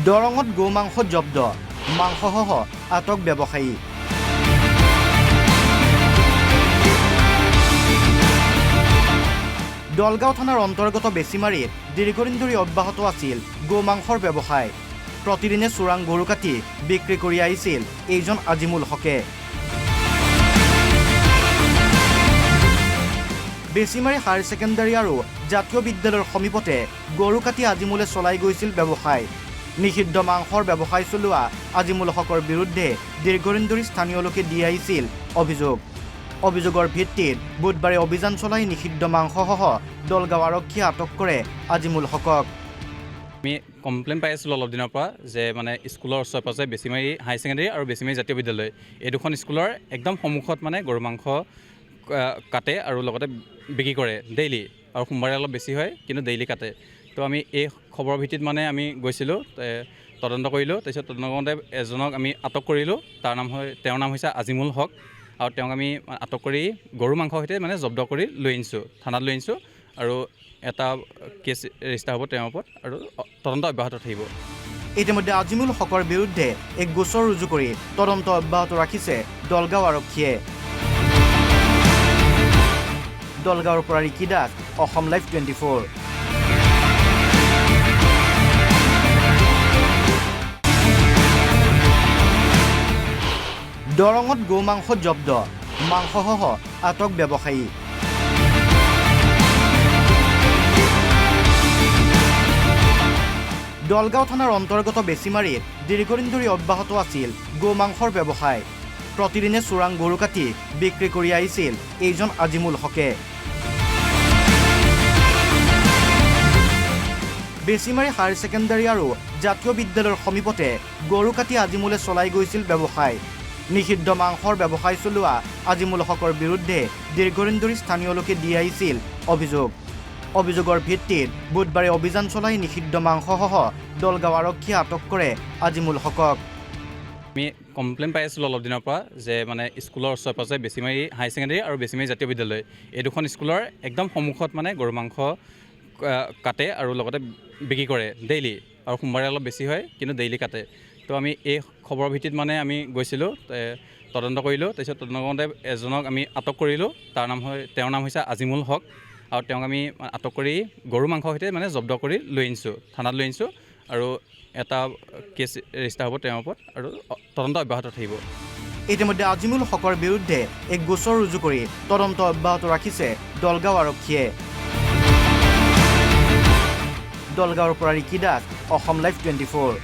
দৰঙত গো মাংস জব্দ, মাংসসহ আটক ব্যৱসায়ী। দলগাঁও থানাৰ অন্তৰ্গত বেছিমাৰীত দীৰ্ঘদিন ধৰি অব্যাহত আছিল গো মাংসৰ ব্যৱসায়। প্ৰতিদিনে চোৰাং গৰু কাটি বিক্ৰী কৰি আহিছিল এইজন আজিমুল হকে। বেছিমাৰী হায়াৰ ছেকেণ্ডাৰী আৰু জাতীয় বিদ্যালয়ৰ সমীপতে গৰু কাটি আজিমুলে চলাই গৈছিল ব্যৱসায়। নিষিদ্ধ মাংসৰ ব্যৱসায় চলোৱা আজিমুল হকৰ বিৰুদ্ধে দীৰ্ঘদিন ধৰি স্থানীয় লোকে দি আহিছিল অভিযোগ। অভিযোগৰ ভিত্তিত বুধবাৰে অভিযান চলাই নিষিদ্ধ মাংসসহ দলগাঁও আৰক্ষীয়ে আটক কৰে আজিমুল হকক। আমি কমপ্লেইন পাই আছিলোঁ অলপ দিনৰ পৰা যে মানে স্কুলৰ ওচৰে পাজৰে বেছিমাৰী হাই ছেকেণ্ডেৰী আৰু বেছিমাৰী জাতীয় বিদ্যালয় এই দুখন স্কুলৰ একদম সন্মুখত মানে গৰু মাংস কাটে আৰু লগতে বিক্ৰী কৰে ডেইলি, আৰু সোমবাৰে অলপ বেছি হয় কিন্তু ডেইলি কাটে। তো আমি এই খবৰৰ ভিত্তিত মানে আমি গৈছিলোঁ, তদন্ত কৰিলোঁ। তাৰপিছত তদন্ত কৰোঁতে এজনক আমি আটক কৰিলোঁ। তেওঁৰ নাম হৈছে আজিমুল হক, আৰু তেওঁক আমি আটক কৰি গৰু মাংসৰ সৈতে মানে জব্দ কৰি লৈ আনিছোঁ, থানাত লৈ আনিছোঁ, আৰু এটা কেছ ৰেজিষ্টাৰ হ'ব তেওঁৰ ওপৰত, আৰু তদন্ত অব্যাহত থাকিব। ইতিমধ্যে আজিমুল হকৰ বিৰুদ্ধে এক গোচৰ ৰুজু কৰি তদন্ত অব্যাহত ৰাখিছে দলগাঁও আৰক্ষীয়ে। দলগাঁৱৰ পৰা ৰিকি দাস, অসম লাইভ 24। দৰঙত গো মাংস জব্দ, মাংসসহ আটক ব্যৱসায়ী। দলগাঁও থানাৰ অন্তৰ্গত বেছিমাৰীত দীৰ্ঘদিন ধৰি অব্যাহত আছিল গো মাংসৰ ব্যৱসায়। প্ৰতিদিনে চোৰাং গৰু কাটি বিক্ৰী কৰি আহিছিল এইজন আজিমুল হকে। বেছিমাৰী হায়াৰ ছেকেণ্ডাৰী আৰু জাতীয় বিদ্যালয়ৰ সমীপতে গৰু কাটি আজিমুলে চলাই গৈছিল ব্যৱসায়। নিষিদ্ধ মাংসৰ ব্যৱসায় চলোৱা আজিমুল হকৰ বিৰুদ্ধে দীৰ্ঘদিন ধৰি স্থানীয় লোকে দি আহিছিল অভিযোগ। অভিযোগৰ ভিত্তিত বুধবাৰে অভিযান চলাই নিষিদ্ধ মাংসসহ দলগাঁও আৰক্ষীয়ে আটক কৰে আজিমুল হকক। আমি কমপ্লেইন পাই আছিলোঁ অলপ দিনৰ পৰা যে মানে স্কুলৰ ওচৰে পাজৰে বেছিমাৰী হাই ছেকেণ্ডেৰী আৰু বেছিমাৰী জাতীয় বিদ্যালয় এই দুখন স্কুলৰ একদম সন্মুখত মানে গৰু মাংস কাটে আৰু লগতে বিক্ৰী কৰে ডেইলি, আৰু সোমবাৰে অলপ বেছি হয় কিন্তু ডেইলি কাটে। তো আমি এই খবৰৰ ভিত্তিত মানে আমি গৈছিলোঁ, তদন্ত কৰিলোঁ। তাৰপিছত তদন্ত কৰোঁতে এজনক আমি আটক কৰিলোঁ। তেওঁৰ নাম হৈছে আজিমুল হক, আৰু তেওঁক আমি আটক কৰি গৰু মাংসৰ সৈতে মানে জব্দ কৰি লৈ আনিছোঁ, থানাত লৈ আনিছোঁ, আৰু এটা কেছ ৰেজিষ্টাৰ হ'ব তেওঁৰ ওপৰত, আৰু তদন্ত অব্যাহত থাকিব। ইতিমধ্যে আজিমুল হকৰ বিৰুদ্ধে এক গোচৰ ৰুজু কৰি তদন্ত অব্যাহত ৰাখিছে দলগাঁও আৰক্ষীয়ে। দলগাঁৱৰ পৰা ৰিকি দাস, অসম লাইভ 24।